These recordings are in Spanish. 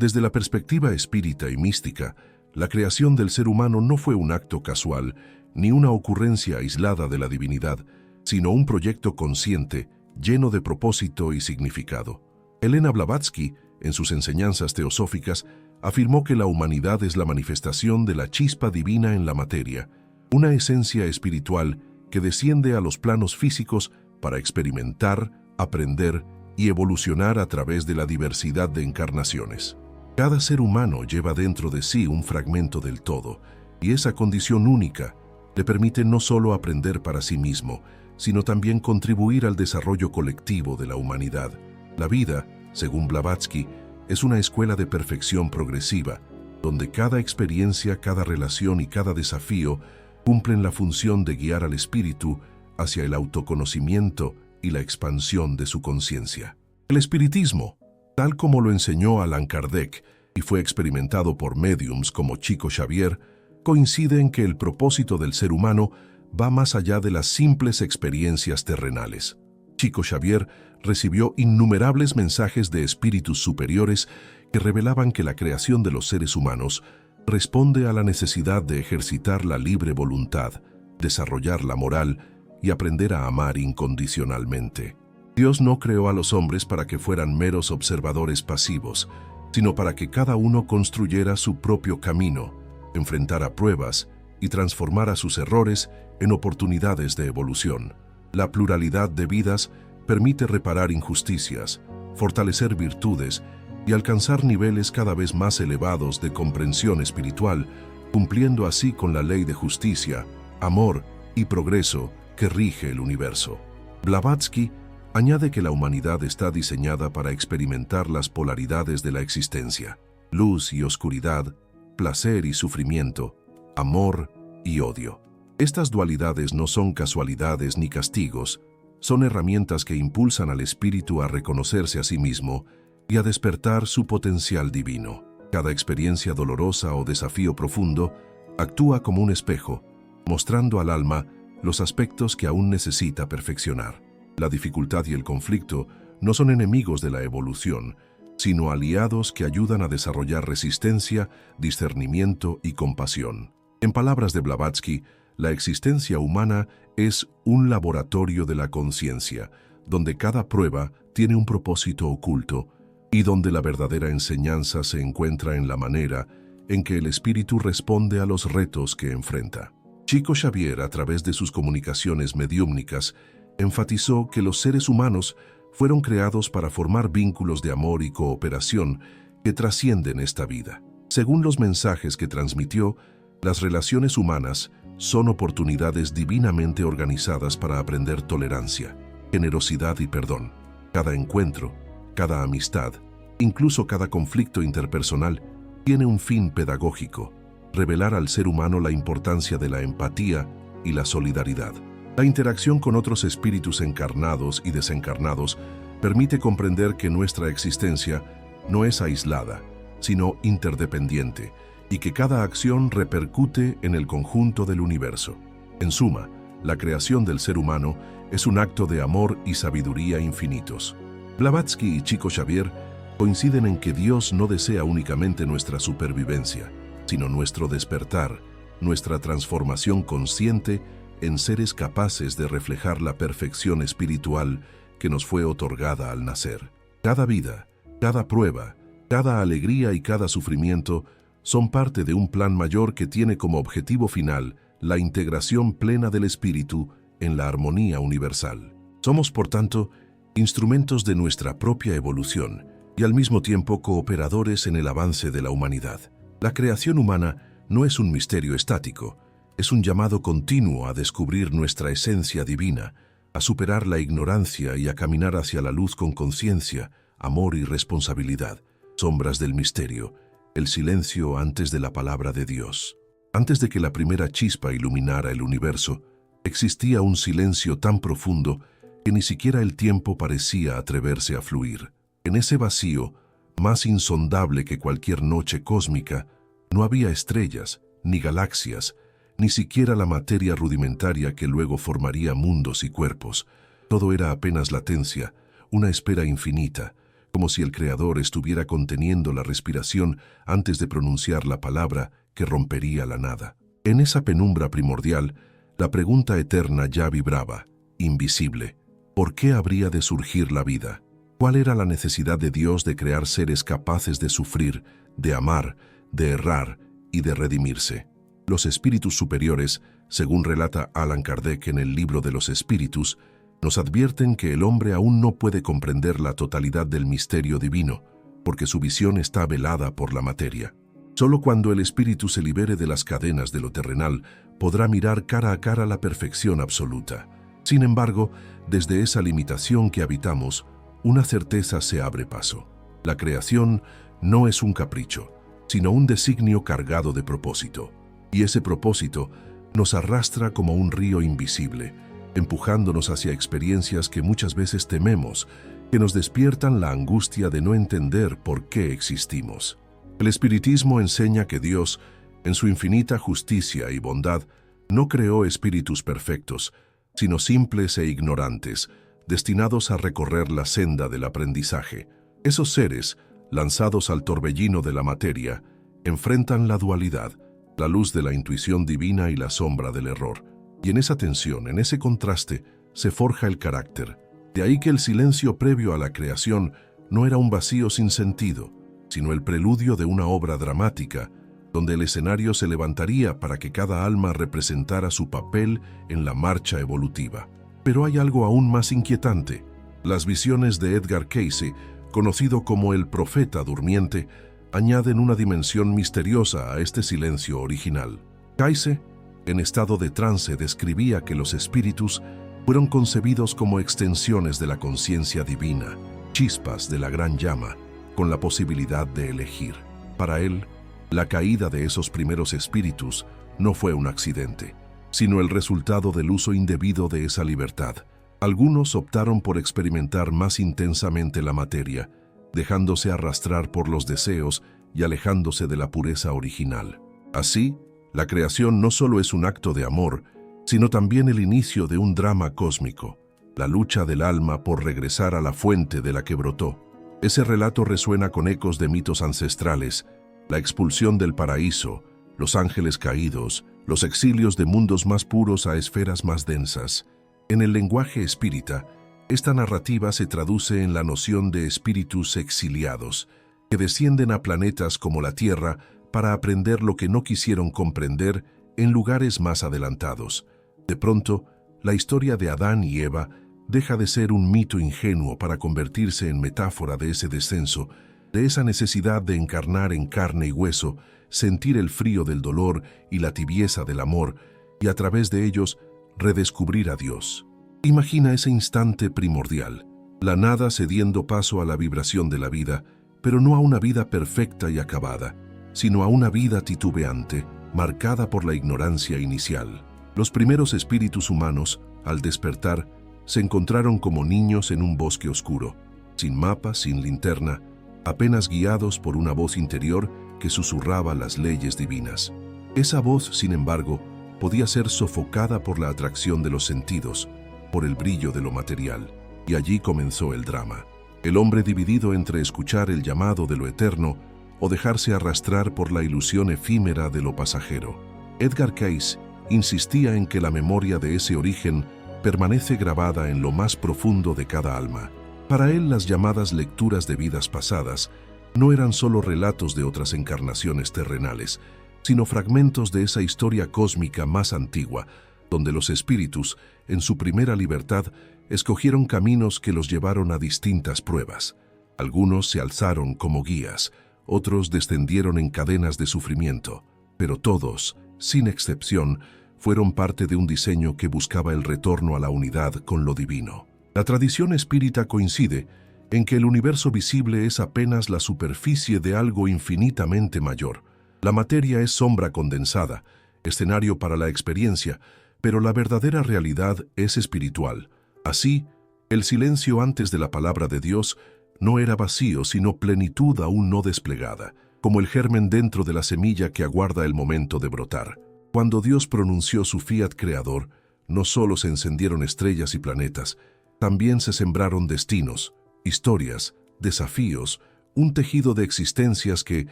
Desde la perspectiva espírita y mística, la creación del ser humano no fue un acto casual, ni una ocurrencia aislada de la divinidad, sino un proyecto consciente, lleno de propósito y significado. Elena Blavatsky, en sus enseñanzas teosóficas, afirmó que la humanidad es la manifestación de la chispa divina en la materia, una esencia espiritual que desciende a los planos físicos para experimentar, aprender y evolucionar a través de la diversidad de encarnaciones. Cada ser humano lleva dentro de sí un fragmento del todo, y esa condición única le permite no solo aprender para sí mismo, sino también contribuir al desarrollo colectivo de la humanidad. La vida, según Blavatsky, es una escuela de perfección progresiva, donde cada experiencia, cada relación y cada desafío cumplen la función de guiar al espíritu hacia el autoconocimiento y la expansión de su conciencia. El espiritismo, tal como lo enseñó Allan Kardec y fue experimentado por médiums como Chico Xavier, coincide en que el propósito del ser humano va más allá de las simples experiencias terrenales. Chico Xavier recibió innumerables mensajes de espíritus superiores que revelaban que la creación de los seres humanos responde a la necesidad de ejercitar la libre voluntad, desarrollar la moral y aprender a amar incondicionalmente. Dios no creó a los hombres para que fueran meros observadores pasivos, sino para que cada uno construyera su propio camino, enfrentara pruebas y transformara sus errores en oportunidades de evolución. La pluralidad de vidas permite reparar injusticias, fortalecer virtudes y alcanzar niveles cada vez más elevados de comprensión espiritual, cumpliendo así con la ley de justicia, amor y progreso que rige el universo. Blavatsky añade que la humanidad está diseñada para experimentar las polaridades de la existencia: luz y oscuridad, placer y sufrimiento, amor y odio. Estas dualidades no son casualidades ni castigos, son herramientas que impulsan al espíritu a reconocerse a sí mismo y a despertar su potencial divino. Cada experiencia dolorosa o desafío profundo actúa como un espejo, mostrando al alma los aspectos que aún necesita perfeccionar. La dificultad y el conflicto no son enemigos de la evolución, sino aliados que ayudan a desarrollar resistencia, discernimiento y compasión. En palabras de Blavatsky, la existencia humana es un laboratorio de la conciencia, donde cada prueba tiene un propósito oculto y donde la verdadera enseñanza se encuentra en la manera en que el espíritu responde a los retos que enfrenta. Chico Xavier, a través de sus comunicaciones mediúmnicas, enfatizó que los seres humanos fueron creados para formar vínculos de amor y cooperación que trascienden esta vida. Según los mensajes que transmitió, las relaciones humanas son oportunidades divinamente organizadas para aprender tolerancia, generosidad y perdón. Cada encuentro, cada amistad, incluso cada conflicto interpersonal, tiene un fin pedagógico: revelar al ser humano la importancia de la empatía y la solidaridad. La interacción con otros espíritus encarnados y desencarnados permite comprender que nuestra existencia no es aislada, sino interdependiente, y que cada acción repercute en el conjunto del universo. En suma, la creación del ser humano es un acto de amor y sabiduría infinitos. Blavatsky y Chico Xavier coinciden en que Dios no desea únicamente nuestra supervivencia, sino nuestro despertar, nuestra transformación consciente en seres capaces de reflejar la perfección espiritual que nos fue otorgada al nacer. Cada vida, cada prueba, cada alegría y cada sufrimiento son parte de un plan mayor que tiene como objetivo final la integración plena del espíritu en la armonía universal. Somos, por tanto, instrumentos de nuestra propia evolución y al mismo tiempo cooperadores en el avance de la humanidad. La creación humana no es un misterio estático, es un llamado continuo a descubrir nuestra esencia divina, a superar la ignorancia y a caminar hacia la luz con conciencia, amor y responsabilidad. Sombras del misterio, el silencio antes de la palabra de Dios. Antes de que la primera chispa iluminara el universo, existía un silencio tan profundo que ni siquiera el tiempo parecía atreverse a fluir. En ese vacío, más insondable que cualquier noche cósmica, no había estrellas, ni galaxias, ni siquiera la materia rudimentaria que luego formaría mundos y cuerpos. Todo era apenas latencia, una espera infinita, como si el Creador estuviera conteniendo la respiración antes de pronunciar la palabra que rompería la nada. En esa penumbra primordial, la pregunta eterna ya vibraba, invisible. ¿Por qué habría de surgir la vida? ¿Cuál era la necesidad de Dios de crear seres capaces de sufrir, de amar, de errar y de redimirse? Los espíritus superiores, según relata Allan Kardec en el Libro de los Espíritus, nos advierten que el hombre aún no puede comprender la totalidad del misterio divino, porque su visión está velada por la materia. Solo cuando el espíritu se libere de las cadenas de lo terrenal, podrá mirar cara a cara la perfección absoluta. Sin embargo, desde esa limitación que habitamos, una certeza se abre paso. La creación no es un capricho, sino un designio cargado de propósito. Y ese propósito nos arrastra como un río invisible, empujándonos hacia experiencias que muchas veces tememos, que nos despiertan la angustia de no entender por qué existimos. El espiritismo enseña que Dios, en su infinita justicia y bondad, no creó espíritus perfectos, sino simples e ignorantes, destinados a recorrer la senda del aprendizaje. Esos seres, lanzados al torbellino de la materia, enfrentan la dualidad, la luz de la intuición divina y la sombra del error. Y en esa tensión, en ese contraste, se forja el carácter. De ahí que el silencio previo a la creación no era un vacío sin sentido, sino el preludio de una obra dramática, donde el escenario se levantaría para que cada alma representara su papel en la marcha evolutiva. Pero hay algo aún más inquietante. Las visiones de Edgar Cayce, conocido como el profeta durmiente, añaden una dimensión misteriosa a este silencio original. Cayce, en estado de trance, describía que los espíritus fueron concebidos como extensiones de la conciencia divina, chispas de la gran llama, con la posibilidad de elegir. Para él, la caída de esos primeros espíritus no fue un accidente, sino el resultado del uso indebido de esa libertad. Algunos optaron por experimentar más intensamente la materia, dejándose arrastrar por los deseos y alejándose de la pureza original. Así, la creación no solo es un acto de amor, sino también el inicio de un drama cósmico, la lucha del alma por regresar a la fuente de la que brotó. Ese relato resuena con ecos de mitos ancestrales, la expulsión del paraíso, los ángeles caídos, los exilios de mundos más puros a esferas más densas. En el lenguaje espírita, esta narrativa se traduce en la noción de espíritus exiliados, que descienden a planetas como la Tierra para aprender lo que no quisieron comprender en lugares más adelantados. De pronto, la historia de Adán y Eva deja de ser un mito ingenuo para convertirse en metáfora de ese descenso, de esa necesidad de encarnar en carne y hueso, sentir el frío del dolor y la tibieza del amor, y a través de ellos redescubrir a Dios. Imagina ese instante primordial, la nada cediendo paso a la vibración de la vida, pero no a una vida perfecta y acabada, sino a una vida titubeante, marcada por la ignorancia inicial. Los primeros espíritus humanos, al despertar, se encontraron como niños en un bosque oscuro, sin mapa, sin linterna, apenas guiados por una voz interior que susurraba las leyes divinas. Esa voz, sin embargo, podía ser sofocada por la atracción de los sentidos, por el brillo de lo material, y allí comenzó el drama. El hombre dividido entre escuchar el llamado de lo eterno o dejarse arrastrar por la ilusión efímera de lo pasajero. Edgar Cayce insistía en que la memoria de ese origen permanece grabada en lo más profundo de cada alma. Para él, las llamadas lecturas de vidas pasadas no eran solo relatos de otras encarnaciones terrenales, sino fragmentos de esa historia cósmica más antigua, donde los espíritus, en su primera libertad, escogieron caminos que los llevaron a distintas pruebas. Algunos se alzaron como guías, otros descendieron en cadenas de sufrimiento, pero todos, sin excepción, fueron parte de un diseño que buscaba el retorno a la unidad con lo divino. La tradición espírita coincide en que el universo visible es apenas la superficie de algo infinitamente mayor. La materia es sombra condensada, escenario para la experiencia, pero la verdadera realidad es espiritual. Así, el silencio antes de la palabra de Dios no era vacío, sino plenitud aún no desplegada, como el germen dentro de la semilla que aguarda el momento de brotar. Cuando Dios pronunció su fiat creador, no solo se encendieron estrellas y planetas, también se sembraron destinos, historias, desafíos, un tejido de existencias que,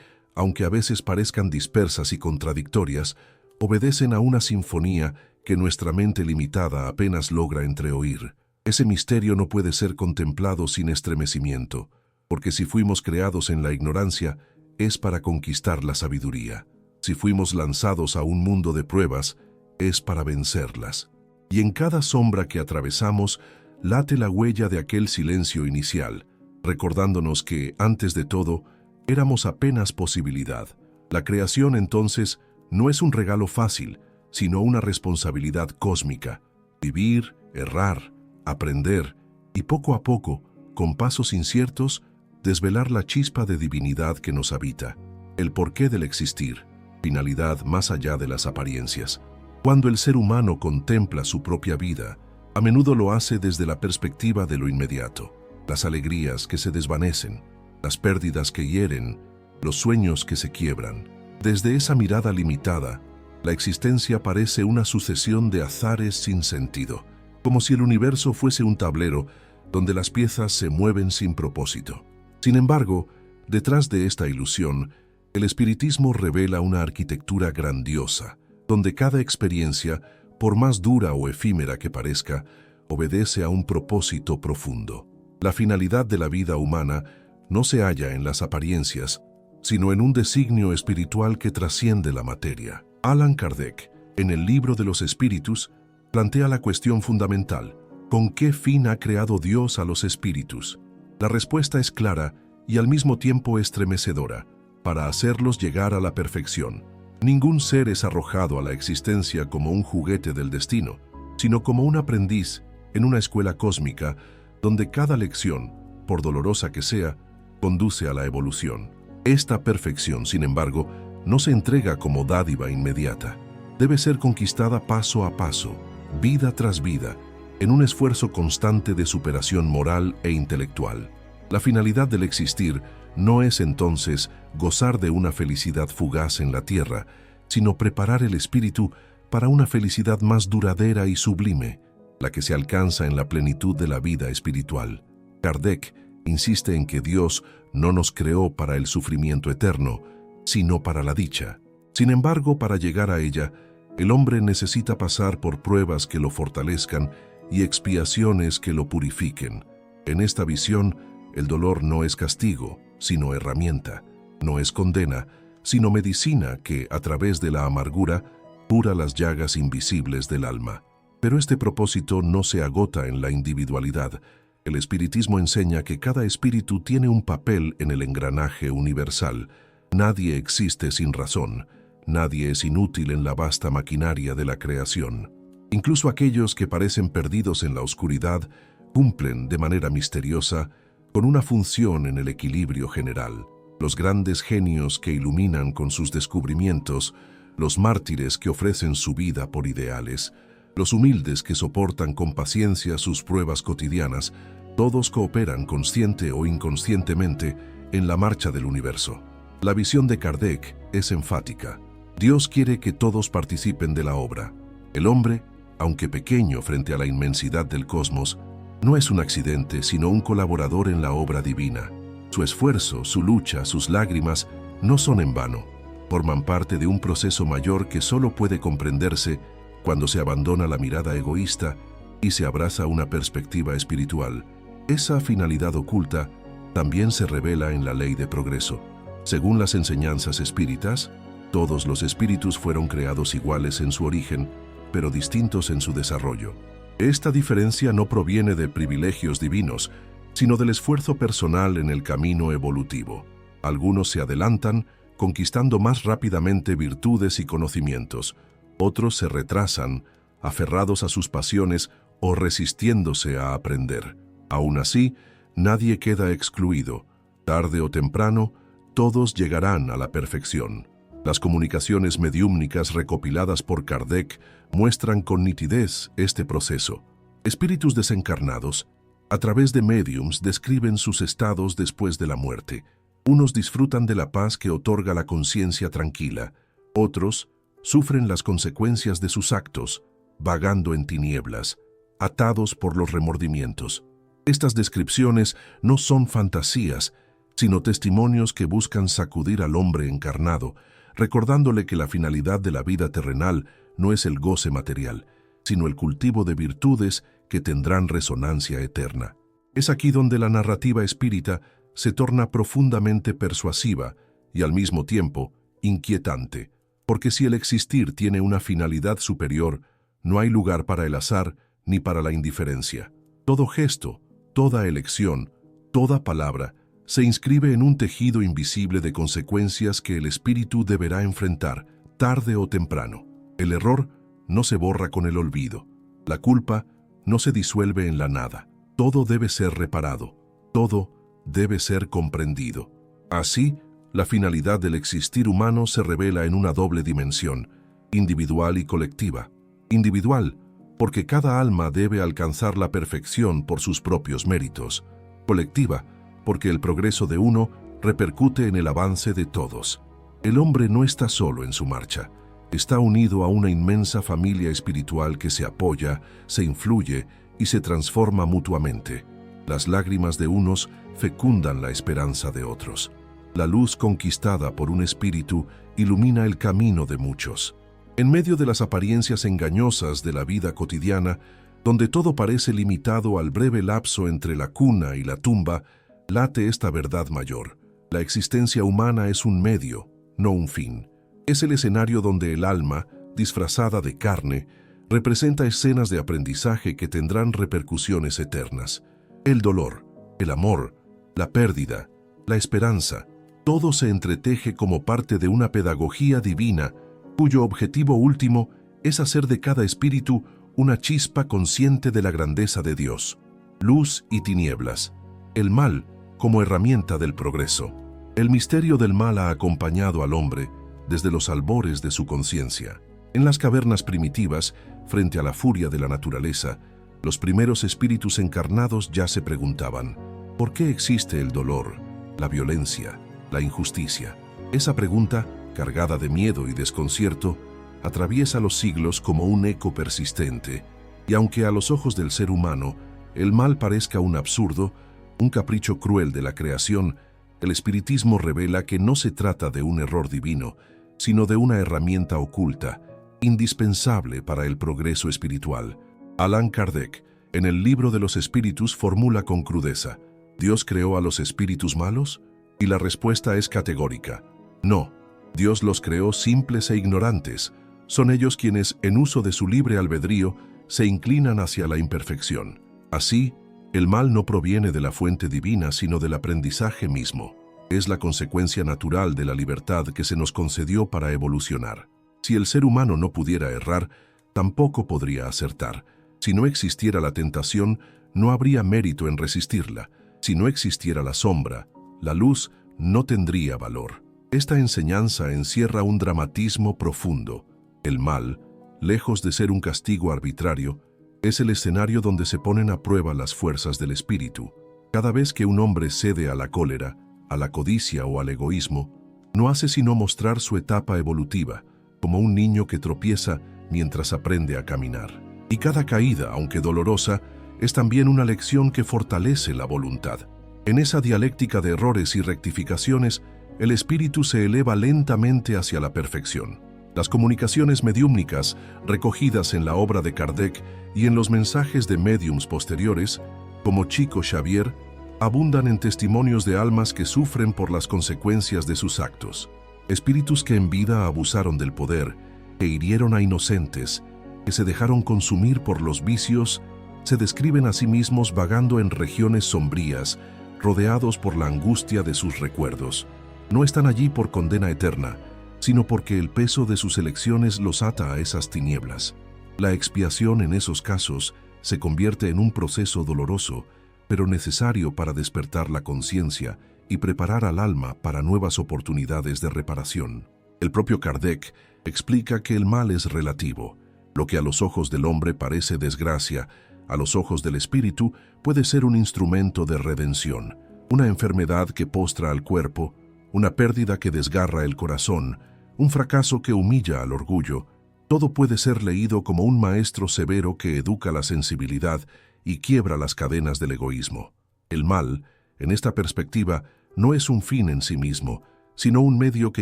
aunque a veces parezcan dispersas y contradictorias, obedecen a una sinfonía que nuestra mente limitada apenas logra entreoír. Ese misterio no puede ser contemplado sin estremecimiento, porque si fuimos creados en la ignorancia, es para conquistar la sabiduría. Si fuimos lanzados a un mundo de pruebas, es para vencerlas. Y en cada sombra que atravesamos, late la huella de aquel silencio inicial, recordándonos que, antes de todo, éramos apenas posibilidad. La creación, entonces, no es un regalo fácil, sino una responsabilidad cósmica. Vivir, errar, aprender y poco a poco, con pasos inciertos, desvelar la chispa de divinidad que nos habita, el porqué del existir, finalidad más allá de las apariencias. Cuando el ser humano contempla su propia vida, a menudo lo hace desde la perspectiva de lo inmediato, las alegrías que se desvanecen, las pérdidas que hieren, los sueños que se quiebran. Desde esa mirada limitada, la existencia parece una sucesión de azares sin sentido, como si el universo fuese un tablero donde las piezas se mueven sin propósito. Sin embargo, detrás de esta ilusión, el espiritismo revela una arquitectura grandiosa, donde cada experiencia, por más dura o efímera que parezca, obedece a un propósito profundo. La finalidad de la vida humana no se halla en las apariencias, sino en un designio espiritual que trasciende la materia. Allan Kardec, en el Libro de los Espíritus, plantea la cuestión fundamental: ¿con qué fin ha creado Dios a los espíritus? La respuesta es clara y al mismo tiempo estremecedora: para hacerlos llegar a la perfección. Ningún ser es arrojado a la existencia como un juguete del destino, sino como un aprendiz en una escuela cósmica donde cada lección, por dolorosa que sea, conduce a la evolución. Esta perfección, sin embargo, no se entrega como dádiva inmediata. Debe ser conquistada paso a paso, vida tras vida, en un esfuerzo constante de superación moral e intelectual. La finalidad del existir no es entonces gozar de una felicidad fugaz en la tierra, sino preparar el espíritu para una felicidad más duradera y sublime, la que se alcanza en la plenitud de la vida espiritual. Kardec insiste en que Dios no nos creó para el sufrimiento eterno, sino para la dicha. Sin embargo, para llegar a ella, el hombre necesita pasar por pruebas que lo fortalezcan y expiaciones que lo purifiquen. En esta visión, el dolor no es castigo, sino herramienta; no es condena, sino medicina que, a través de la amargura, cura las llagas invisibles del alma. Pero este propósito no se agota en la individualidad. El espiritismo enseña que cada espíritu tiene un papel en el engranaje universal. Nadie existe sin razón. Nadie es inútil en la vasta maquinaria de la creación. Incluso aquellos que parecen perdidos en la oscuridad cumplen de manera misteriosa con una función en el equilibrio general. Los grandes genios que iluminan con sus descubrimientos, los mártires que ofrecen su vida por ideales, los humildes que soportan con paciencia sus pruebas cotidianas, todos cooperan consciente o inconscientemente en la marcha del universo. La visión de Kardec es enfática. Dios quiere que todos participen de la obra. El hombre, aunque pequeño frente a la inmensidad del cosmos, no es un accidente, sino un colaborador en la obra divina. Su esfuerzo, su lucha, sus lágrimas no son en vano. Forman parte de un proceso mayor que solo puede comprenderse cuando se abandona la mirada egoísta y se abraza una perspectiva espiritual. Esa finalidad oculta también se revela en la ley de progreso. Según las enseñanzas espíritas, todos los espíritus fueron creados iguales en su origen, pero distintos en su desarrollo. Esta diferencia no proviene de privilegios divinos, sino del esfuerzo personal en el camino evolutivo. Algunos se adelantan, conquistando más rápidamente virtudes y conocimientos. Otros se retrasan, aferrados a sus pasiones o resistiéndose a aprender. Aún así, nadie queda excluido. Tarde o temprano, todos llegarán a la perfección. Las comunicaciones mediúmnicas recopiladas por Kardec muestran con nitidez este proceso. Espíritus desencarnados, a través de médiums, describen sus estados después de la muerte. Unos disfrutan de la paz que otorga la conciencia tranquila. Otros sufren las consecuencias de sus actos, vagando en tinieblas, atados por los remordimientos. Estas descripciones no son fantasías, sino testimonios que buscan sacudir al hombre encarnado, recordándole que la finalidad de la vida terrenal no es el goce material, sino el cultivo de virtudes que tendrán resonancia eterna. Es aquí donde la narrativa espírita se torna profundamente persuasiva y al mismo tiempo inquietante, porque si el existir tiene una finalidad superior, no hay lugar para el azar ni para la indiferencia. Todo gesto, toda elección, toda palabra, se inscribe en un tejido invisible de consecuencias que el espíritu deberá enfrentar, tarde o temprano. El error no se borra con el olvido. La culpa no se disuelve en la nada. Todo debe ser reparado. Todo debe ser comprendido. Así, la finalidad del existir humano se revela en una doble dimensión, individual y colectiva. Individual, porque cada alma debe alcanzar la perfección por sus propios méritos. Colectiva, porque el progreso de uno repercute en el avance de todos. El hombre no está solo en su marcha, está unido a una inmensa familia espiritual que se apoya, se influye y se transforma mutuamente. Las lágrimas de unos fecundan la esperanza de otros. La luz conquistada por un espíritu ilumina el camino de muchos. En medio de las apariencias engañosas de la vida cotidiana, donde todo parece limitado al breve lapso entre la cuna y la tumba, late esta verdad mayor. La existencia humana es un medio, no un fin. Es el escenario donde el alma, disfrazada de carne, representa escenas de aprendizaje que tendrán repercusiones eternas. El dolor, el amor, la pérdida, la esperanza, todo se entreteje como parte de una pedagogía divina cuyo objetivo último es hacer de cada espíritu una chispa consciente de la grandeza de Dios. Luz y tinieblas. El mal como herramienta del progreso. El misterio del mal ha acompañado al hombre desde los albores de su conciencia. En las cavernas primitivas, frente a la furia de la naturaleza, los primeros espíritus encarnados ya se preguntaban, ¿por qué existe el dolor, la violencia, la injusticia? Esa pregunta, cargada de miedo y desconcierto, atraviesa los siglos como un eco persistente, y aunque a los ojos del ser humano el mal parezca un absurdo, un capricho cruel de la creación, el espiritismo revela que no se trata de un error divino, sino de una herramienta oculta, indispensable para el progreso espiritual. Allan Kardec, en el Libro de los Espíritus, formula con crudeza, ¿Dios creó a los espíritus malos? Y la respuesta es categórica. No, Dios los creó simples e ignorantes. Son ellos quienes, en uso de su libre albedrío, se inclinan hacia la imperfección. Así, el mal no proviene de la fuente divina, sino del aprendizaje mismo. Es la consecuencia natural de la libertad que se nos concedió para evolucionar. Si el ser humano no pudiera errar, tampoco podría acertar. Si no existiera la tentación, no habría mérito en resistirla. Si no existiera la sombra, la luz no tendría valor. Esta enseñanza encierra un dramatismo profundo. El mal, lejos de ser un castigo arbitrario, es el escenario donde se ponen a prueba las fuerzas del espíritu. Cada vez que un hombre cede a la cólera, a la codicia o al egoísmo, no hace sino mostrar su etapa evolutiva, como un niño que tropieza mientras aprende a caminar. Y cada caída, aunque dolorosa, es también una lección que fortalece la voluntad. En esa dialéctica de errores y rectificaciones, el espíritu se eleva lentamente hacia la perfección. Las comunicaciones mediúmnicas, recogidas en la obra de Kardec y en los mensajes de médiums posteriores, como Chico Xavier, abundan en testimonios de almas que sufren por las consecuencias de sus actos. Espíritus que en vida abusaron del poder, que hirieron a inocentes, que se dejaron consumir por los vicios, se describen a sí mismos vagando en regiones sombrías, rodeados por la angustia de sus recuerdos. No están allí por condena eterna, sino porque el peso de sus elecciones los ata a esas tinieblas. La expiación en esos casos se convierte en un proceso doloroso, pero necesario para despertar la conciencia y preparar al alma para nuevas oportunidades de reparación. El propio Kardec explica que el mal es relativo. Lo que a los ojos del hombre parece desgracia, a los ojos del espíritu puede ser un instrumento de redención, una enfermedad que postra al cuerpo, una pérdida que desgarra el corazón, un fracaso que humilla al orgullo. Todo puede ser leído como un maestro severo que educa la sensibilidad y quiebra las cadenas del egoísmo. El mal, en esta perspectiva, no es un fin en sí mismo, sino un medio que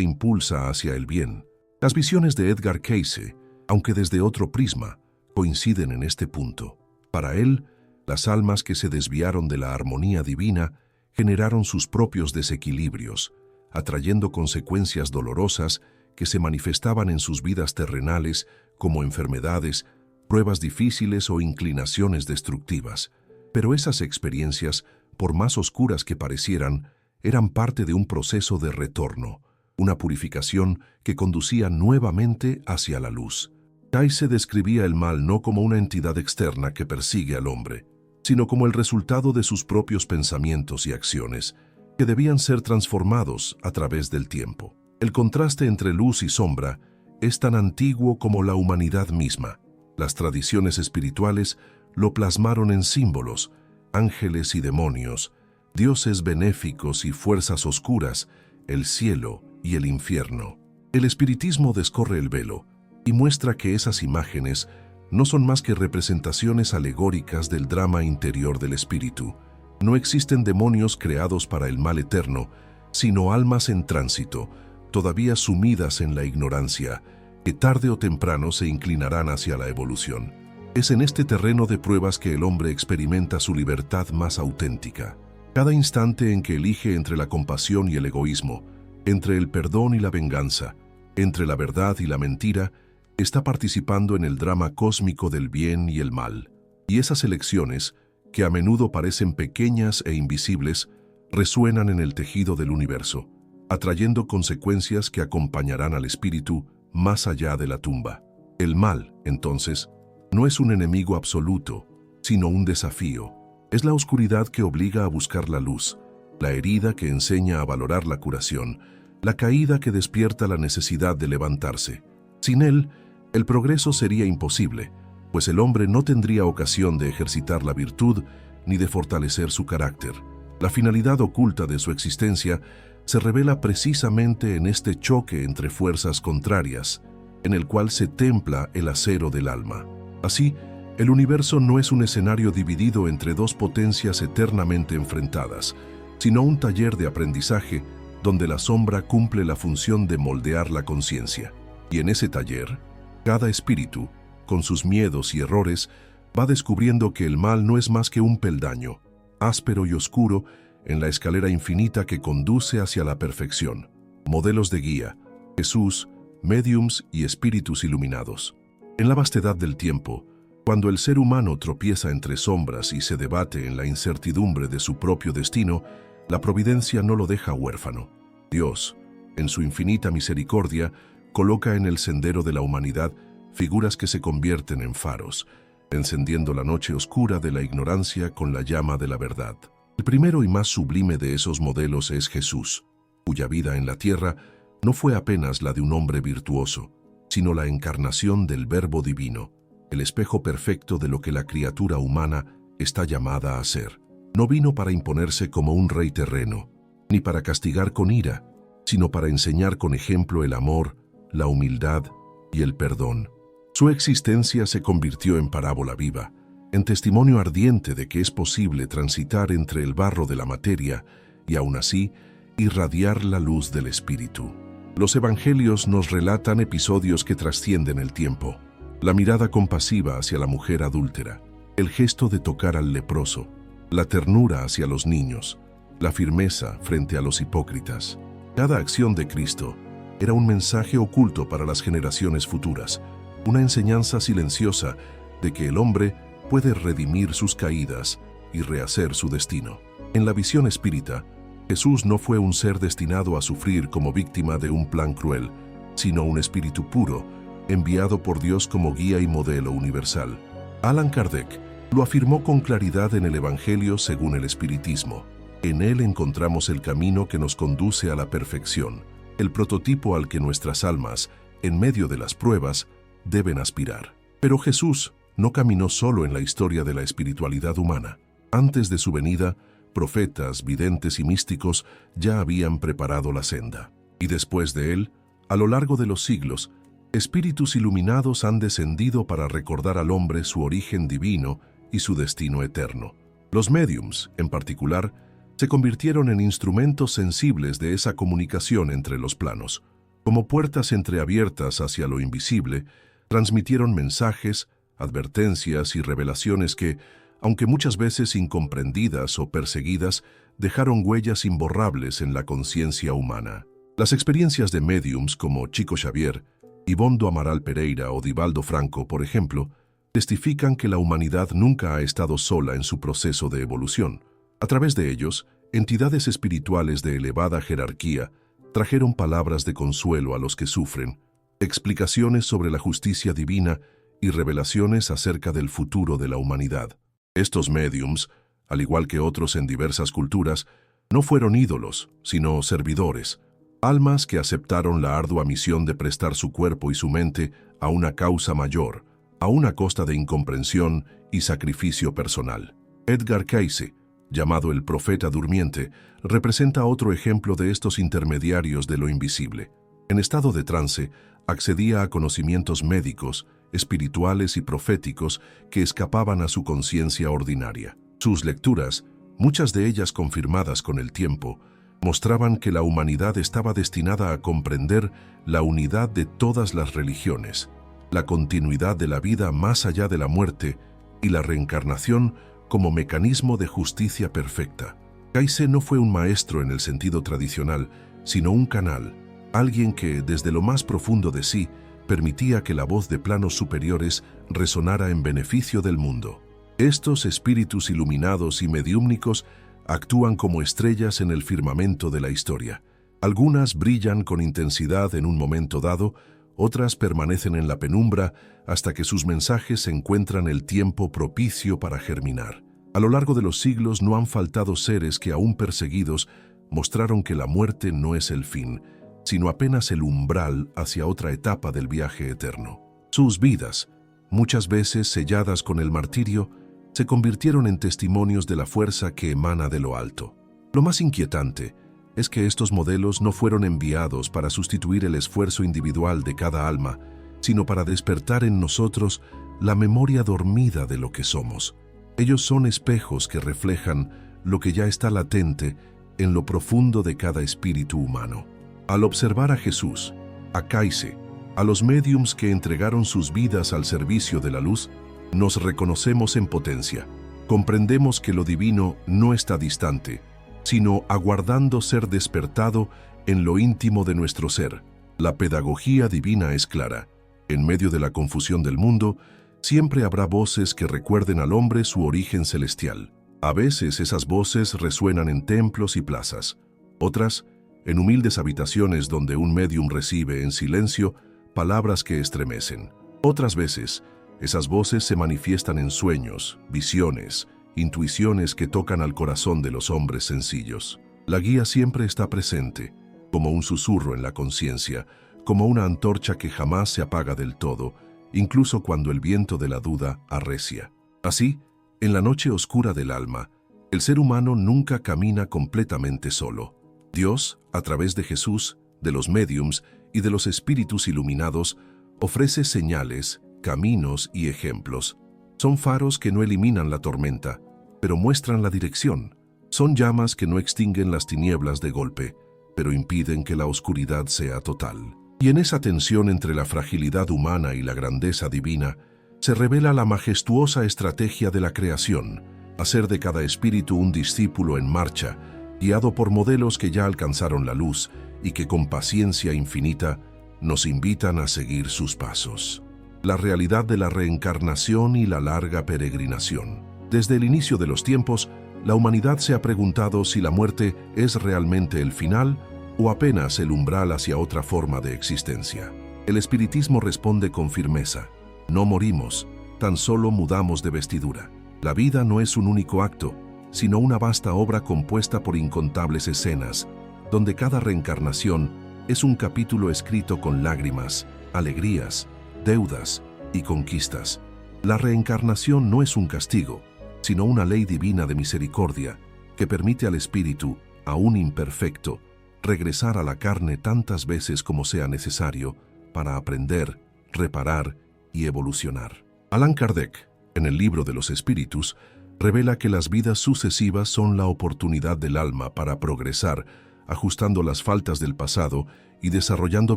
impulsa hacia el bien. Las visiones de Edgar Cayce, aunque desde otro prisma, coinciden en este punto. Para él, las almas que se desviaron de la armonía divina generaron sus propios desequilibrios, atrayendo consecuencias dolorosas que se manifestaban en sus vidas terrenales como enfermedades, pruebas difíciles o inclinaciones destructivas. Pero esas experiencias, por más oscuras que parecieran, eran parte de un proceso de retorno, una purificación que conducía nuevamente hacia la luz. Cayce describía el mal no como una entidad externa que persigue al hombre, sino como el resultado de sus propios pensamientos y acciones, que debían ser transformados a través del tiempo. El contraste entre luz y sombra es tan antiguo como la humanidad misma. Las tradiciones espirituales lo plasmaron en símbolos, ángeles y demonios, dioses benéficos y fuerzas oscuras, el cielo y el infierno. El espiritismo descorre el velo y muestra que esas imágenes no son más que representaciones alegóricas del drama interior del espíritu. No existen demonios creados para el mal eterno, sino almas en tránsito, todavía sumidas en la ignorancia, que tarde o temprano se inclinarán hacia la evolución. Es en este terreno de pruebas que el hombre experimenta su libertad más auténtica. Cada instante en que elige entre la compasión y el egoísmo, entre el perdón y la venganza, entre la verdad y la mentira, está participando en el drama cósmico del bien y el mal. Y esas elecciones, que a menudo parecen pequeñas e invisibles, resuenan en el tejido del universo, atrayendo consecuencias que acompañarán al espíritu más allá de la tumba. El mal, entonces, no es un enemigo absoluto, sino un desafío. Es la oscuridad que obliga a buscar la luz, la herida que enseña a valorar la curación, la caída que despierta la necesidad de levantarse. Sin él, el progreso sería imposible, pues el hombre no tendría ocasión de ejercitar la virtud ni de fortalecer su carácter. La finalidad oculta de su existencia se revela precisamente en este choque entre fuerzas contrarias, en el cual se templa el acero del alma. Así, el universo no es un escenario dividido entre dos potencias eternamente enfrentadas, sino un taller de aprendizaje donde la sombra cumple la función de moldear la conciencia. Y en ese taller, cada espíritu, con sus miedos y errores, va descubriendo que el mal no es más que un peldaño, áspero y oscuro, en la escalera infinita que conduce hacia la perfección. Modelos de guía, Jesús, médiums y espíritus iluminados. En la vastedad del tiempo, cuando el ser humano tropieza entre sombras y se debate en la incertidumbre de su propio destino, la providencia no lo deja huérfano. Dios, en su infinita misericordia, coloca en el sendero de la humanidad figuras que se convierten en faros, encendiendo la noche oscura de la ignorancia con la llama de la verdad. El primero y más sublime de esos modelos es Jesús, cuya vida en la tierra no fue apenas la de un hombre virtuoso, sino la encarnación del Verbo divino, el espejo perfecto de lo que la criatura humana está llamada a ser. No vino para imponerse como un rey terreno, ni para castigar con ira, sino para enseñar con ejemplo el amor, la humildad y el perdón. Su existencia se convirtió en parábola viva, en testimonio ardiente de que es posible transitar entre el barro de la materia y aún así irradiar la luz del Espíritu. Los evangelios nos relatan episodios que trascienden el tiempo. La mirada compasiva hacia la mujer adúltera, el gesto de tocar al leproso, la ternura hacia los niños, la firmeza frente a los hipócritas. Cada acción de Cristo era un mensaje oculto para las generaciones futuras, una enseñanza silenciosa de que el hombre puede redimir sus caídas y rehacer su destino. En la visión espírita, Jesús no fue un ser destinado a sufrir como víctima de un plan cruel, sino un espíritu puro, enviado por Dios como guía y modelo universal. Allan Kardec lo afirmó con claridad en el Evangelio según el Espiritismo. En él encontramos el camino que nos conduce a la perfección, el prototipo al que nuestras almas, en medio de las pruebas, deben aspirar. Pero Jesús no caminó solo en la historia de la espiritualidad humana. Antes de su venida, profetas, videntes y místicos ya habían preparado la senda. Y después de él, a lo largo de los siglos, espíritus iluminados han descendido para recordar al hombre su origen divino y su destino eterno. Los médiums, en particular, se convirtieron en instrumentos sensibles de esa comunicación entre los planos. Como puertas entreabiertas hacia lo invisible, transmitieron mensajes, advertencias y revelaciones que, aunque muchas veces incomprendidas o perseguidas, dejaron huellas imborrables en la conciencia humana. Las experiencias de médiums como Chico Xavier, Ivonne do Amaral Pereira o Divaldo Franco, por ejemplo, testifican que la humanidad nunca ha estado sola en su proceso de evolución. A través de ellos, entidades espirituales de elevada jerarquía trajeron palabras de consuelo a los que sufren, explicaciones sobre la justicia divina y revelaciones acerca del futuro de la humanidad. Estos médiums, al igual que otros en diversas culturas, no fueron ídolos, sino servidores, almas que aceptaron la ardua misión de prestar su cuerpo y su mente a una causa mayor, a una costa de incomprensión y sacrificio personal. Edgar Cayce, llamado el profeta durmiente, representa otro ejemplo de estos intermediarios de lo invisible. En estado de trance, accedía a conocimientos médicos, espirituales y proféticos que escapaban a su conciencia ordinaria. Sus lecturas, muchas de ellas confirmadas con el tiempo, mostraban que la humanidad estaba destinada a comprender la unidad de todas las religiones, la continuidad de la vida más allá de la muerte y la reencarnación como mecanismo de justicia perfecta. Cayce no fue un maestro en el sentido tradicional, sino un canal, alguien que, desde lo más profundo de sí, permitía que la voz de planos superiores resonara en beneficio del mundo. Estos espíritus iluminados y mediúmnicos actúan como estrellas en el firmamento de la historia. Algunas brillan con intensidad en un momento dado, otras permanecen en la penumbra hasta que sus mensajes encuentran el tiempo propicio para germinar. A lo largo de los siglos no han faltado seres que, aún perseguidos, mostraron que la muerte no es el fin, sino apenas el umbral hacia otra etapa del viaje eterno. Sus vidas, muchas veces selladas con el martirio, se convirtieron en testimonios de la fuerza que emana de lo alto. Lo más inquietante es que estos modelos no fueron enviados para sustituir el esfuerzo individual de cada alma, sino para despertar en nosotros la memoria dormida de lo que somos. Ellos son espejos que reflejan lo que ya está latente en lo profundo de cada espíritu humano. Al observar a Jesús, a Cayce, a los médiums que entregaron sus vidas al servicio de la luz, nos reconocemos en potencia. Comprendemos que lo divino no está distante, sino aguardando ser despertado en lo íntimo de nuestro ser. La pedagogía divina es clara. En medio de la confusión del mundo, siempre habrá voces que recuerden al hombre su origen celestial. A veces esas voces resuenan en templos y plazas, otras en humildes habitaciones donde un médium recibe en silencio palabras que estremecen. Otras veces, esas voces se manifiestan en sueños, visiones, intuiciones que tocan al corazón de los hombres sencillos. La guía siempre está presente, como un susurro en la conciencia, como una antorcha que jamás se apaga del todo, incluso cuando el viento de la duda arrecia. Así, en la noche oscura del alma, el ser humano nunca camina completamente solo. Dios, a través de Jesús, de los médiums y de los espíritus iluminados, ofrece señales, caminos y ejemplos. Son faros que no eliminan la tormenta, pero muestran la dirección. Son llamas que no extinguen las tinieblas de golpe, pero impiden que la oscuridad sea total. Y en esa tensión entre la fragilidad humana y la grandeza divina, se revela la majestuosa estrategia de la creación, hacer de cada espíritu un discípulo en marcha, guiado por modelos que ya alcanzaron la luz y que con paciencia infinita nos invitan a seguir sus pasos. La realidad de la reencarnación y la larga peregrinación. Desde el inicio de los tiempos, la humanidad se ha preguntado si la muerte es realmente el final o apenas el umbral hacia otra forma de existencia. El espiritismo responde con firmeza: no morimos, tan solo mudamos de vestidura. La vida no es un único acto, sino una vasta obra compuesta por incontables escenas, donde cada reencarnación es un capítulo escrito con lágrimas, alegrías, deudas y conquistas. La reencarnación no es un castigo, sino una ley divina de misericordia que permite al espíritu, aún imperfecto, regresar a la carne tantas veces como sea necesario para aprender, reparar y evolucionar. Allan Kardec, En el libro de los Espíritus, revela que las vidas sucesivas son la oportunidad del alma para progresar, ajustando las faltas del pasado y desarrollando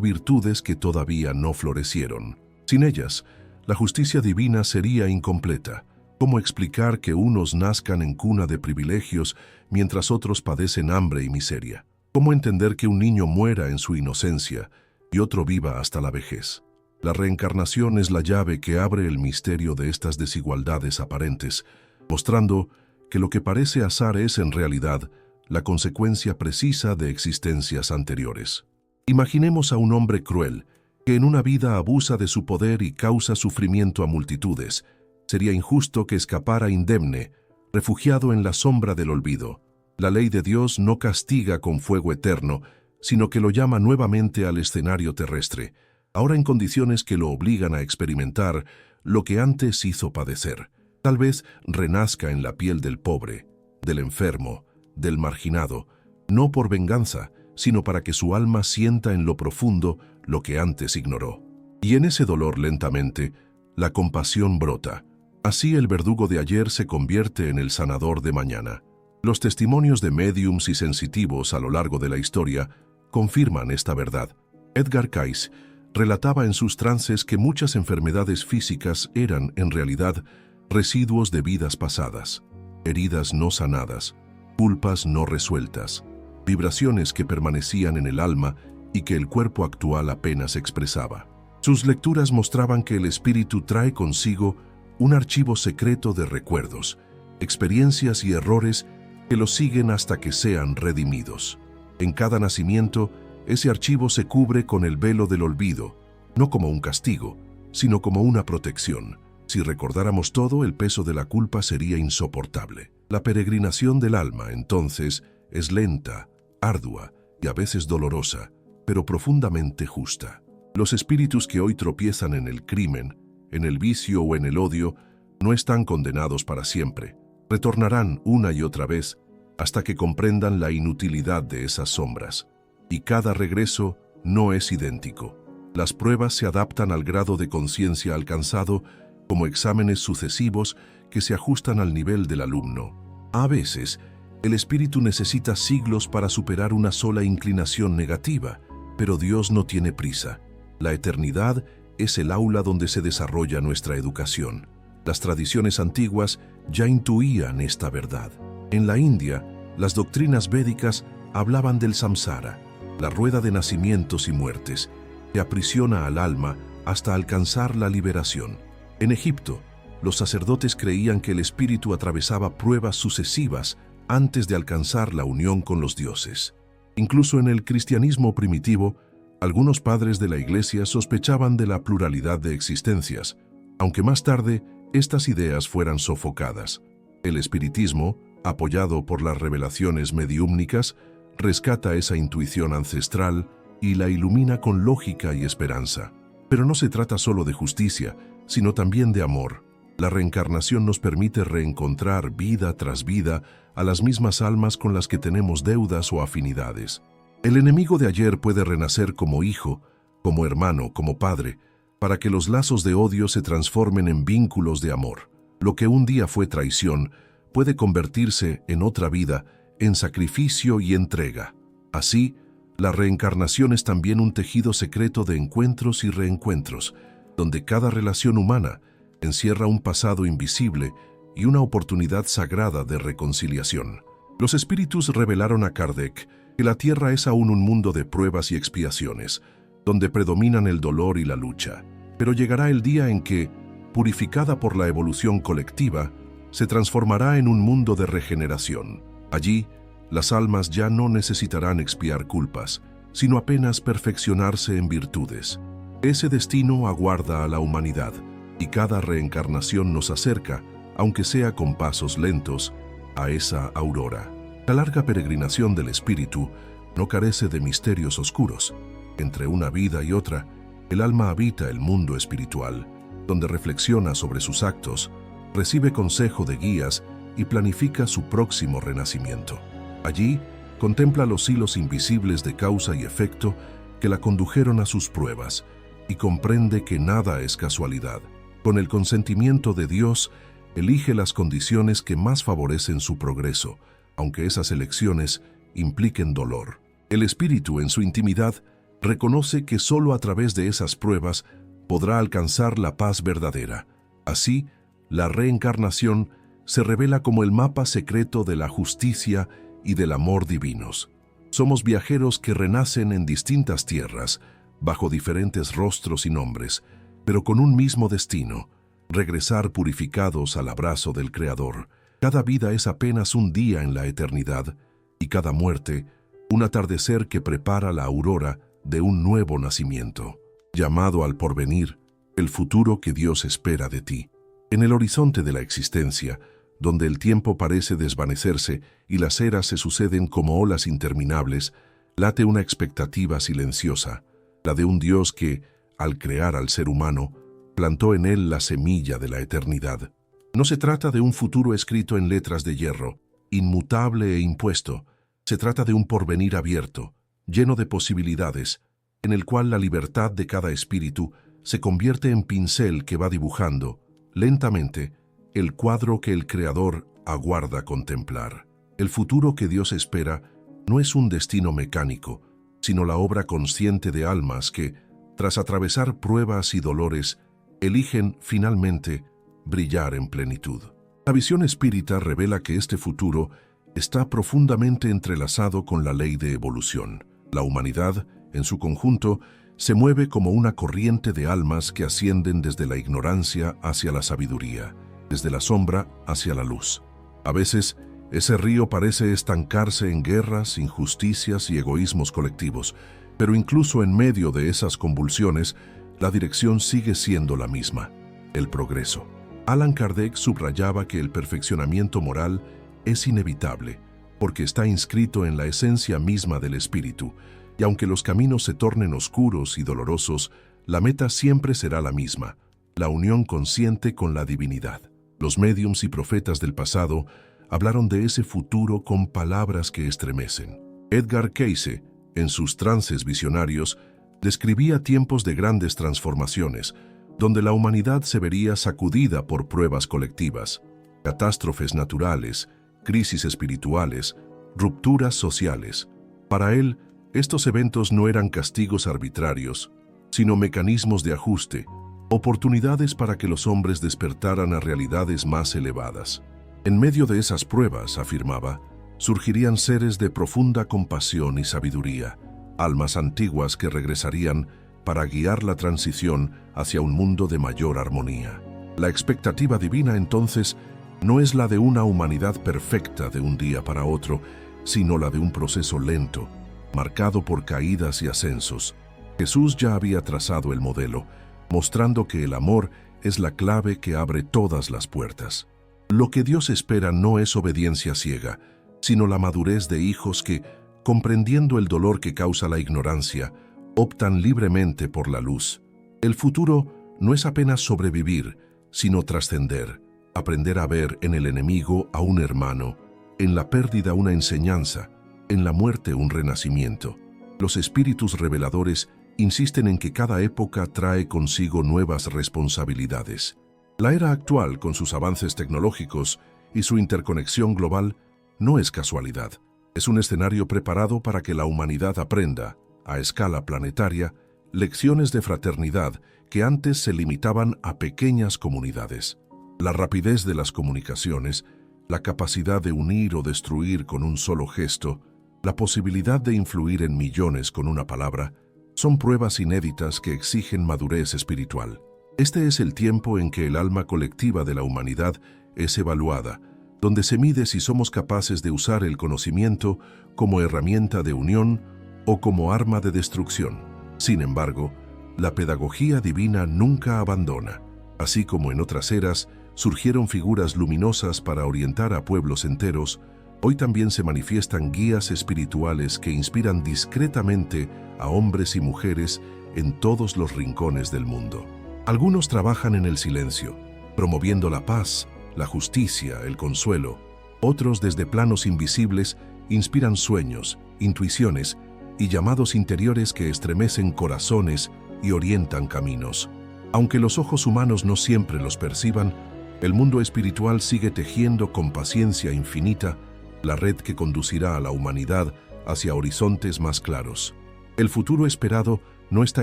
virtudes que todavía no florecieron. Sin ellas, la justicia divina sería incompleta. ¿Cómo explicar que unos nazcan en cuna de privilegios mientras otros padecen hambre y miseria? ¿Cómo entender que un niño muera en su inocencia y otro viva hasta la vejez? La reencarnación es la llave que abre el misterio de estas desigualdades aparentes, mostrando que lo que parece azar es en realidad la consecuencia precisa de existencias anteriores. Imaginemos a un hombre cruel que en una vida abusa de su poder y causa sufrimiento a multitudes. Sería injusto que escapara indemne, refugiado en la sombra del olvido. La ley de Dios no castiga con fuego eterno, sino que lo llama nuevamente al escenario terrestre, ahora en condiciones que lo obligan a experimentar lo que antes hizo padecer. Tal vez renazca en la piel del pobre, del enfermo, del marginado, no por venganza, sino para que su alma sienta en lo profundo lo que antes ignoró. Y en ese dolor lentamente, la compasión brota. Así el verdugo de ayer se convierte en el sanador de mañana. Los testimonios de médiums y sensitivos a lo largo de la historia confirman esta verdad. Edgar Cayce relataba en sus trances que muchas enfermedades físicas eran, en realidad, residuos de vidas pasadas, heridas no sanadas, culpas no resueltas, vibraciones que permanecían en el alma y que el cuerpo actual apenas expresaba. Sus lecturas mostraban que el espíritu trae consigo un archivo secreto de recuerdos, experiencias y errores que los siguen hasta que sean redimidos. En cada nacimiento, ese archivo se cubre con el velo del olvido, no como un castigo, sino como una protección. Si recordáramos todo, el peso de la culpa sería insoportable. La peregrinación del alma, entonces, es lenta, ardua y a veces dolorosa, pero profundamente justa. Los espíritus que hoy tropiezan en el crimen, en el vicio o en el odio, no están condenados para siempre. Retornarán una y otra vez hasta que comprendan la inutilidad de esas sombras. Y cada regreso no es idéntico. Las pruebas se adaptan al grado de conciencia alcanzado como exámenes sucesivos que se ajustan al nivel del alumno. A veces, el espíritu necesita siglos para superar una sola inclinación negativa, pero Dios no tiene prisa. La eternidad es el aula donde se desarrolla nuestra educación. Las tradiciones antiguas ya intuían esta verdad. En la India, las doctrinas védicas hablaban del samsara, la rueda de nacimientos y muertes, que aprisiona al alma hasta alcanzar la liberación. En Egipto, los sacerdotes creían que el espíritu atravesaba pruebas sucesivas antes de alcanzar la unión con los dioses. Incluso en el cristianismo primitivo, algunos padres de la Iglesia sospechaban de la pluralidad de existencias, aunque más tarde estas ideas fueran sofocadas. El espiritismo, apoyado por las revelaciones mediúmnicas, rescata esa intuición ancestral y la ilumina con lógica y esperanza. Pero no se trata solo de justicia, sino también de amor. La reencarnación nos permite reencontrar vida tras vida a las mismas almas con las que tenemos deudas o afinidades. El enemigo de ayer puede renacer como hijo, como hermano, como padre, para que los lazos de odio se transformen en vínculos de amor. Lo que un día fue traición puede convertirse en otra vida, en sacrificio y entrega. Así, la reencarnación es también un tejido secreto de encuentros y reencuentros, donde cada relación humana encierra un pasado invisible y una oportunidad sagrada de reconciliación. Los espíritus revelaron a Kardec que la Tierra es aún un mundo de pruebas y expiaciones, donde predominan el dolor y la lucha. Pero llegará el día en que, purificada por la evolución colectiva, se transformará en un mundo de regeneración. Allí, las almas ya no necesitarán expiar culpas, sino apenas perfeccionarse en virtudes. Ese destino aguarda a la humanidad, y cada reencarnación nos acerca, aunque sea con pasos lentos, a esa aurora. La larga peregrinación del espíritu no carece de misterios oscuros. Entre una vida y otra, el alma habita el mundo espiritual, donde reflexiona sobre sus actos, recibe consejo de guías y planifica su próximo renacimiento. Allí, contempla los hilos invisibles de causa y efecto que la condujeron a sus pruebas y comprende que nada es casualidad. Con el consentimiento de Dios, elige las condiciones que más favorecen su progreso, aunque esas elecciones impliquen dolor. El espíritu, en su intimidad, reconoce que solo a través de esas pruebas podrá alcanzar la paz verdadera. Así, la reencarnación se revela como el mapa secreto de la justicia y del amor divinos. Somos viajeros que renacen en distintas tierras, bajo diferentes rostros y nombres, pero con un mismo destino: regresar purificados al abrazo del Creador. Cada vida es apenas un día en la eternidad, y cada muerte, un atardecer que prepara la aurora de un nuevo nacimiento. Llamado al porvenir, el futuro que Dios espera de ti. En el horizonte de la existencia, donde el tiempo parece desvanecerse y las eras se suceden como olas interminables, late una expectativa silenciosa, la de un Dios que, al crear al ser humano, plantó en él la semilla de la eternidad. No se trata de un futuro escrito en letras de hierro, inmutable e impuesto. Se trata de un porvenir abierto, lleno de posibilidades, en el cual la libertad de cada espíritu se convierte en pincel que va dibujando, lentamente, el cuadro que el Creador aguarda contemplar. El futuro que Dios espera no es un destino mecánico, sino la obra consciente de almas que, tras atravesar pruebas y dolores, eligen finalmente brillar en plenitud. La visión espírita revela que este futuro está profundamente entrelazado con la ley de evolución. La humanidad, en su conjunto, se mueve como una corriente de almas que ascienden desde la ignorancia hacia la sabiduría, desde la sombra hacia la luz. A veces, ese río parece estancarse en guerras, injusticias y egoísmos colectivos, pero incluso en medio de esas convulsiones, la dirección sigue siendo la misma: el progreso. Allan Kardec subrayaba que el perfeccionamiento moral es inevitable, porque está inscrito en la esencia misma del espíritu, y aunque los caminos se tornen oscuros y dolorosos, la meta siempre será la misma: la unión consciente con la divinidad. Los médiums y profetas del pasado hablaron de ese futuro con palabras que estremecen. Edgar Cayce, en sus trances visionarios, describía tiempos de grandes transformaciones, donde la humanidad se vería sacudida por pruebas colectivas, catástrofes naturales, crisis espirituales, rupturas sociales. Para él, estos eventos no eran castigos arbitrarios, sino mecanismos de ajuste, oportunidades para que los hombres despertaran a realidades más elevadas. En medio de esas pruebas, afirmaba, surgirían seres de profunda compasión y sabiduría, almas antiguas que regresarían para guiar la transición hacia un mundo de mayor armonía. La expectativa divina, entonces, no es la de una humanidad perfecta de un día para otro, sino la de un proceso lento, marcado por caídas y ascensos. Jesús ya había trazado el modelo, mostrando que el amor es la clave que abre todas las puertas. Lo que Dios espera no es obediencia ciega, sino la madurez de hijos que, comprendiendo el dolor que causa la ignorancia, optan libremente por la luz. El futuro no es apenas sobrevivir, sino trascender, aprender a ver en el enemigo a un hermano, en la pérdida una enseñanza, en la muerte un renacimiento. Los espíritus reveladores insisten en que cada época trae consigo nuevas responsabilidades. La era actual, con sus avances tecnológicos y su interconexión global, no es casualidad. Es un escenario preparado para que la humanidad aprenda, a escala planetaria, lecciones de fraternidad que antes se limitaban a pequeñas comunidades. La rapidez de las comunicaciones, la capacidad de unir o destruir con un solo gesto, la posibilidad de influir en millones con una palabra, son pruebas inéditas que exigen madurez espiritual. Este es el tiempo en que el alma colectiva de la humanidad es evaluada, donde se mide si somos capaces de usar el conocimiento como herramienta de unión o como arma de destrucción. Sin embargo, la pedagogía divina nunca abandona. Así como en otras eras surgieron figuras luminosas para orientar a pueblos enteros, hoy también se manifiestan guías espirituales que inspiran discretamente a hombres y mujeres en todos los rincones del mundo. Algunos trabajan en el silencio, promoviendo la paz, la justicia, el consuelo. Otros, desde planos invisibles, inspiran sueños, intuiciones y llamados interiores que estremecen corazones y orientan caminos. Aunque los ojos humanos no siempre los perciban, el mundo espiritual sigue tejiendo con paciencia infinita la red que conducirá a la humanidad hacia horizontes más claros. El futuro esperado no está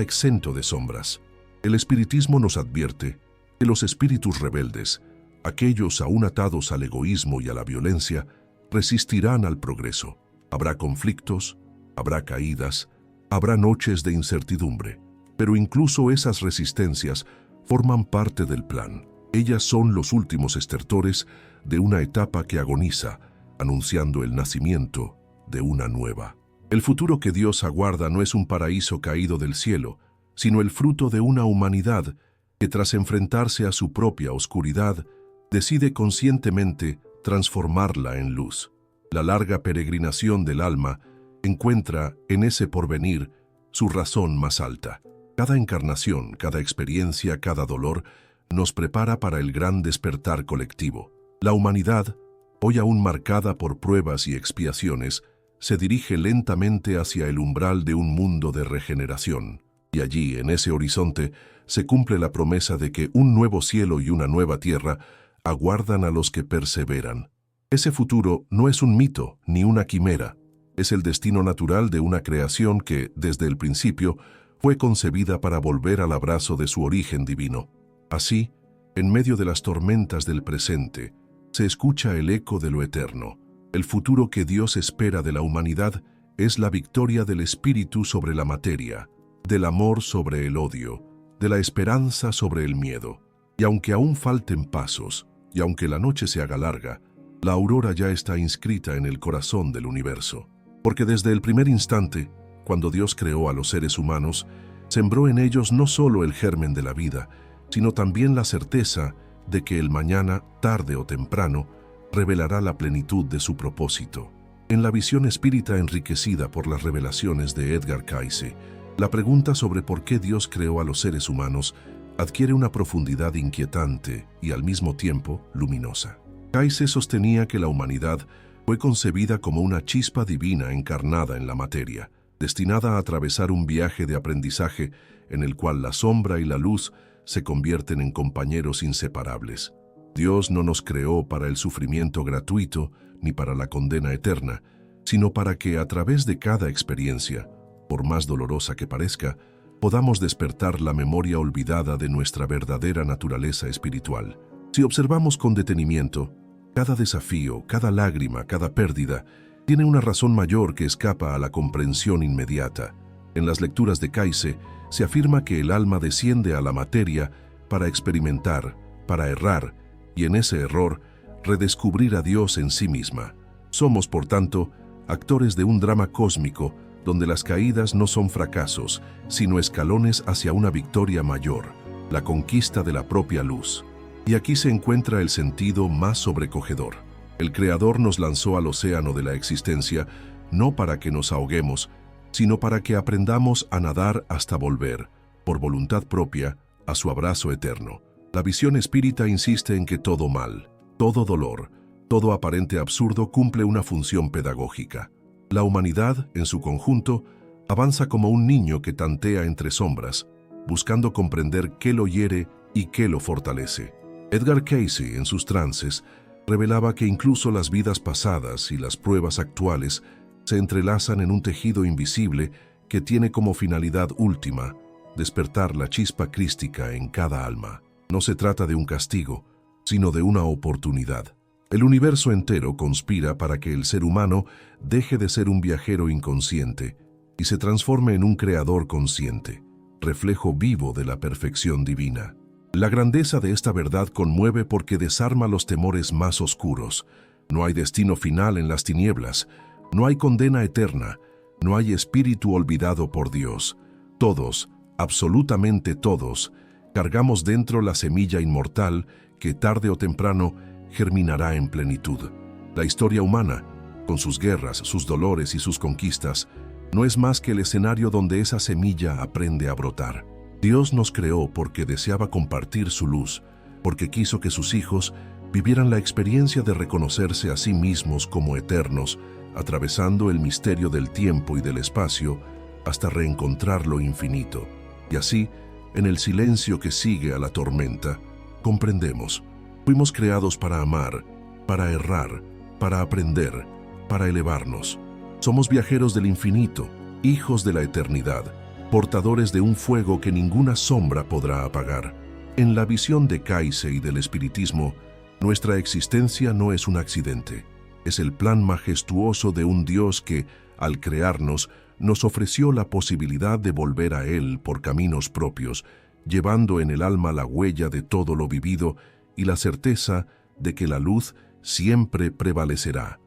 exento de sombras. El espiritismo nos advierte que los espíritus rebeldes, aquellos aún atados al egoísmo y a la violencia, resistirán al progreso. Habrá conflictos, habrá caídas, habrá noches de incertidumbre, pero incluso esas resistencias forman parte del plan. Ellas son los últimos estertores de una etapa que agoniza, anunciando el nacimiento de una nueva. El futuro que Dios aguarda no es un paraíso caído del cielo, sino el fruto de una humanidad que, tras enfrentarse a su propia oscuridad, decide conscientemente transformarla en luz. La larga peregrinación del alma encuentra en ese porvenir su razón más alta. Cada encarnación, cada experiencia, cada dolor nos prepara para el gran despertar colectivo. La humanidad, hoy aún marcada por pruebas y expiaciones, se dirige lentamente hacia el umbral de un mundo de regeneración. Y allí, en ese horizonte, se cumple la promesa de que un nuevo cielo y una nueva tierra aguardan a los que perseveran. Ese futuro no es un mito ni una quimera, es el destino natural de una creación que, desde el principio, fue concebida para volver al abrazo de su origen divino. Así, en medio de las tormentas del presente, se escucha el eco de lo eterno. El futuro que Dios espera de la humanidad es la victoria del espíritu sobre la materia, del amor sobre el odio, de la esperanza sobre el miedo. Y aunque aún falten pasos, y aunque la noche se haga larga, la aurora ya está inscrita en el corazón del universo. Porque desde el primer instante, cuando Dios creó a los seres humanos, sembró en ellos no solo el germen de la vida, sino también la certeza de que el mañana, tarde o temprano, revelará la plenitud de su propósito. En la visión espírita enriquecida por las revelaciones de Edgar Cayce, la pregunta sobre por qué Dios creó a los seres humanos adquiere una profundidad inquietante y al mismo tiempo luminosa. Cayce sostenía que la humanidad fue concebida como una chispa divina encarnada en la materia, destinada a atravesar un viaje de aprendizaje en el cual la sombra y la luz se convierten en compañeros inseparables. Dios no nos creó para el sufrimiento gratuito ni para la condena eterna, sino para que a través de cada experiencia, por más dolorosa que parezca, podamos despertar la memoria olvidada de nuestra verdadera naturaleza espiritual. Si observamos con detenimiento, cada desafío, cada lágrima, cada pérdida, tiene una razón mayor que escapa a la comprensión inmediata. En las lecturas de Cayce se afirma que el alma desciende a la materia para experimentar, para errar, y en ese error, redescubrir a Dios en sí misma. Somos, por tanto, actores de un drama cósmico donde las caídas no son fracasos, sino escalones hacia una victoria mayor, la conquista de la propia luz. Y aquí se encuentra el sentido más sobrecogedor. El Creador nos lanzó al océano de la existencia no para que nos ahoguemos, sino para que aprendamos a nadar hasta volver, por voluntad propia, a su abrazo eterno. La visión espírita insiste en que todo mal, todo dolor, todo aparente absurdo cumple una función pedagógica. La humanidad, en su conjunto, avanza como un niño que tantea entre sombras, buscando comprender qué lo hiere y qué lo fortalece. Edgar Cayce, en sus trances, revelaba que incluso las vidas pasadas y las pruebas actuales se entrelazan en un tejido invisible que tiene como finalidad última despertar la chispa crística en cada alma. No se trata de un castigo, sino de una oportunidad. El universo entero conspira para que el ser humano deje de ser un viajero inconsciente y se transforme en un creador consciente, reflejo vivo de la perfección divina. La grandeza de esta verdad conmueve porque desarma los temores más oscuros. No hay destino final en las tinieblas, no hay condena eterna, no hay espíritu olvidado por Dios. Todos, absolutamente todos, cargamos dentro la semilla inmortal que tarde o temprano germinará en plenitud. La historia humana, con sus guerras, sus dolores y sus conquistas, no es más que el escenario donde esa semilla aprende a brotar. Dios nos creó porque deseaba compartir su luz, porque quiso que sus hijos vivieran la experiencia de reconocerse a sí mismos como eternos, atravesando el misterio del tiempo y del espacio hasta reencontrar lo infinito. Y así, en el silencio que sigue a la tormenta, comprendemos. Fuimos creados para amar, para errar, para aprender, para elevarnos. Somos viajeros del infinito, hijos de la eternidad, portadores de un fuego que ninguna sombra podrá apagar. En la visión de Kayse y del espiritismo, nuestra existencia no es un accidente. Es el plan majestuoso de un Dios que, al crearnos, nos ofreció la posibilidad de volver a Él por caminos propios, llevando en el alma la huella de todo lo vivido y la certeza de que la luz siempre prevalecerá.